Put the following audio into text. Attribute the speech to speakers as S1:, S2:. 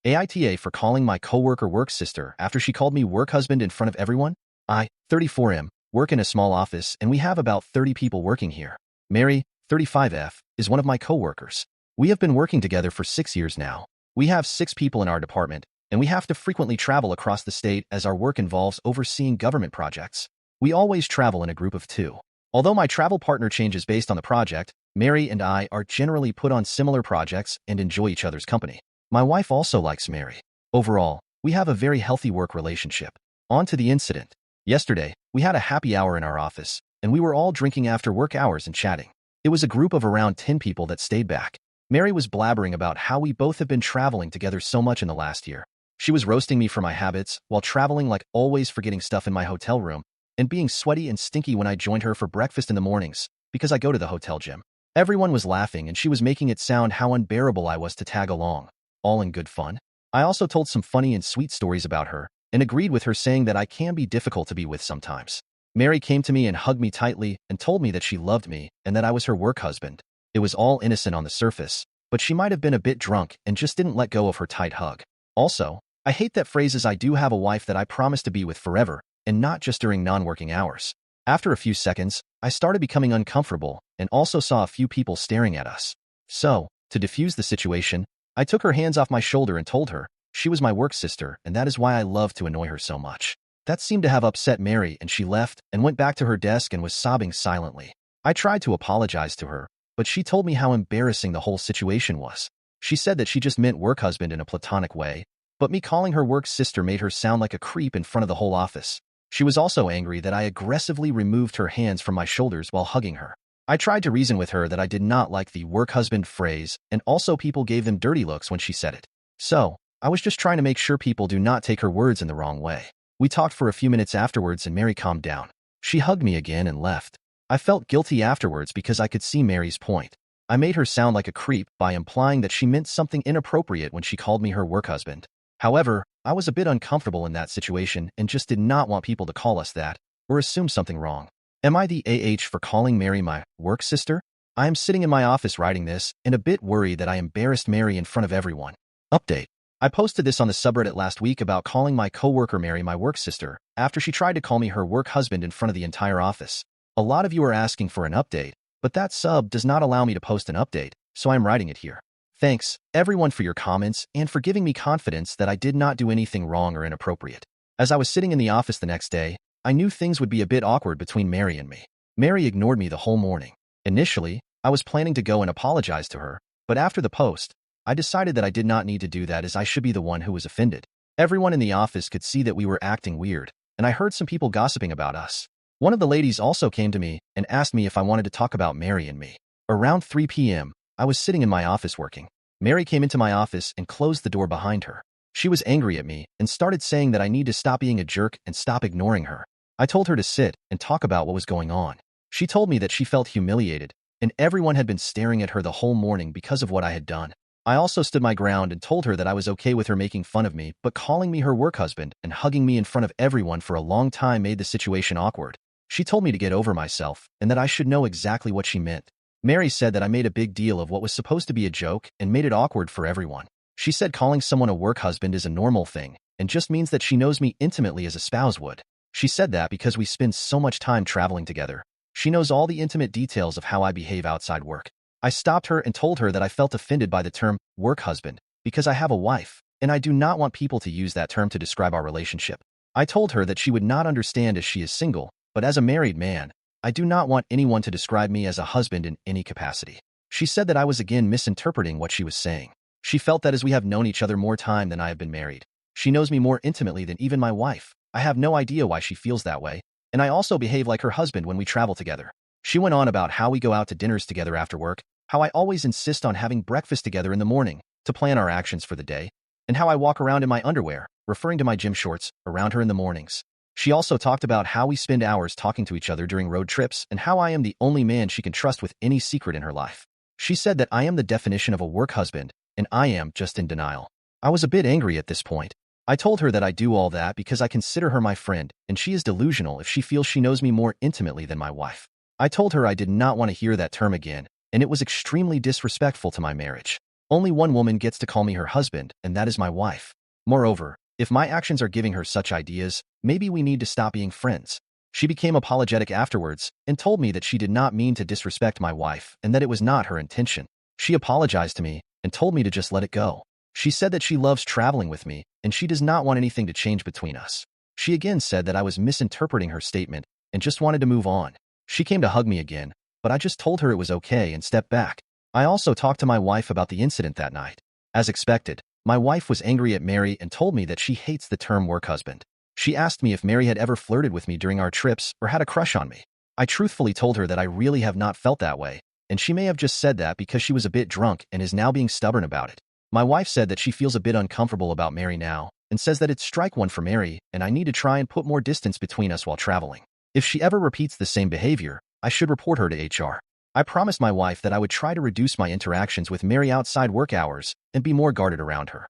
S1: AITA for calling my coworker work sister after she called me work husband in front of everyone. I, 34M, work in a small office and we have about 30 people working here. Mary, 35F, is one of my coworkers. We have been working together for 6 years now. We have 6 people in our department, and we have to frequently travel across the state as our work involves overseeing government projects. We always travel in a group of 2. Although my travel partner changes based on the project, Mary and I are generally put on similar projects and enjoy each other's company. My wife also likes Mary. Overall, we have a very healthy work relationship. On to the incident. Yesterday, we had a happy hour in our office, and we were all drinking after work hours and chatting. It was a group of around 10 people that stayed back. Mary was blabbering about how we both have been traveling together so much in the last year. She was roasting me for my habits while traveling, like always forgetting stuff in my hotel room and being sweaty and stinky when I joined her for breakfast in the mornings because I go to the hotel gym. Everyone was laughing and she was making it sound how unbearable I was to tag along, all in good fun. I also told some funny and sweet stories about her and agreed with her, saying that I can be difficult to be with sometimes. Mary came to me and hugged me tightly and told me that she loved me and that I was her work husband. It was all innocent on the surface, but she might have been a bit drunk and just didn't let go of her tight hug. Also, I hate that phrases "I do have a wife that I promise to be with forever," and not just during non-working hours. After a few seconds, I started becoming uncomfortable and also saw a few people staring at us. So, to diffuse the situation, I took her hands off my shoulder and told her she was my work sister and that is why I love to annoy her so much. That seemed to have upset Mary and she left and went back to her desk and was sobbing silently. I tried to apologize to her, but she told me how embarrassing the whole situation was. She said that she just meant work husband in a platonic way, but me calling her work sister made her sound like a creep in front of the whole office. She was also angry that I aggressively removed her hands from my shoulders while hugging her. I tried to reason with her that I did not like the work husband phrase, and also people gave them dirty looks when she said it. So, I was just trying to make sure people do not take her words in the wrong way. We talked for a few minutes afterwards and Mary calmed down. She hugged me again and left. I felt guilty afterwards because I could see Mary's point. I made her sound like a creep by implying that she meant something inappropriate when she called me her work husband. However, I was a bit uncomfortable in that situation and just did not want people to call us that or assume something wrong. Am I the for calling Mary my work sister? I am sitting in my office writing this and a bit worried that I embarrassed Mary in front of everyone. Update. I posted this on the subreddit last week about calling my coworker Mary my work sister after she tried to call me her work husband in front of the entire office. A lot of you are asking for an update, but that sub does not allow me to post an update, so I'm writing it here. Thanks, everyone, for your comments and for giving me confidence that I did not do anything wrong or inappropriate. As I was sitting in the office the next day, I knew things would be a bit awkward between Mary and me. Mary ignored me the whole morning. Initially, I was planning to go and apologize to her, but after the post, I decided that I did not need to do that as I should be the one who was offended. Everyone in the office could see that we were acting weird, and I heard some people gossiping about us. One of the ladies also came to me and asked me if I wanted to talk about Mary and me. Around 3 p.m., I was sitting in my office working. Mary came into my office and closed the door behind her. She was angry at me and started saying that I need to stop being a jerk and stop ignoring her. I told her to sit and talk about what was going on. She told me that she felt humiliated, and everyone had been staring at her the whole morning because of what I had done. I also stood my ground and told her that I was okay with her making fun of me, but calling me her work husband and hugging me in front of everyone for a long time made the situation awkward. She told me to get over myself and that I should know exactly what she meant. Mary said that I made a big deal of what was supposed to be a joke and made it awkward for everyone. She said calling someone a work husband is a normal thing and just means that she knows me intimately as a spouse would. She said that because we spend so much time traveling together, she knows all the intimate details of how I behave outside work. I stopped her and told her that I felt offended by the term work husband because I have a wife, and I do not want people to use that term to describe our relationship. I told her that she would not understand as she is single, but as a married man, I do not want anyone to describe me as a husband in any capacity. She said that I was again misinterpreting what she was saying. She felt that as we have known each other more time than I have been married, she knows me more intimately than even my wife. I have no idea why she feels that way, and I also behave like her husband when we travel together. She went on about how we go out to dinners together after work, how I always insist on having breakfast together in the morning to plan our actions for the day, and how I walk around in my underwear, referring to my gym shorts, around her in the mornings. She also talked about how we spend hours talking to each other during road trips and how I am the only man she can trust with any secret in her life. She said that I am the definition of a work husband, and I am just in denial. I was a bit angry at this point. I told her that I do all that because I consider her my friend, and she is delusional if she feels she knows me more intimately than my wife. I told her I did not want to hear that term again, and it was extremely disrespectful to my marriage. Only one woman gets to call me her husband, and that is my wife. Moreover, if my actions are giving her such ideas, maybe we need to stop being friends. She became apologetic afterwards and told me that she did not mean to disrespect my wife and that it was not her intention. She apologized to me and told me to just let it go. She said that she loves traveling with me and she does not want anything to change between us. She again said that I was misinterpreting her statement and just wanted to move on. She came to hug me again, but I just told her it was okay and stepped back. I also talked to my wife about the incident that night. As expected, my wife was angry at Mary and told me that she hates the term work husband. She asked me if Mary had ever flirted with me during our trips or had a crush on me. I truthfully told her that I really have not felt that way, and she may have just said that because she was a bit drunk and is now being stubborn about it. My wife said that she feels a bit uncomfortable about Mary now and says that it's strike one for Mary and I need to try and put more distance between us while traveling. If she ever repeats the same behavior, I should report her to HR. I promised my wife that I would try to reduce my interactions with Mary outside work hours and be more guarded around her.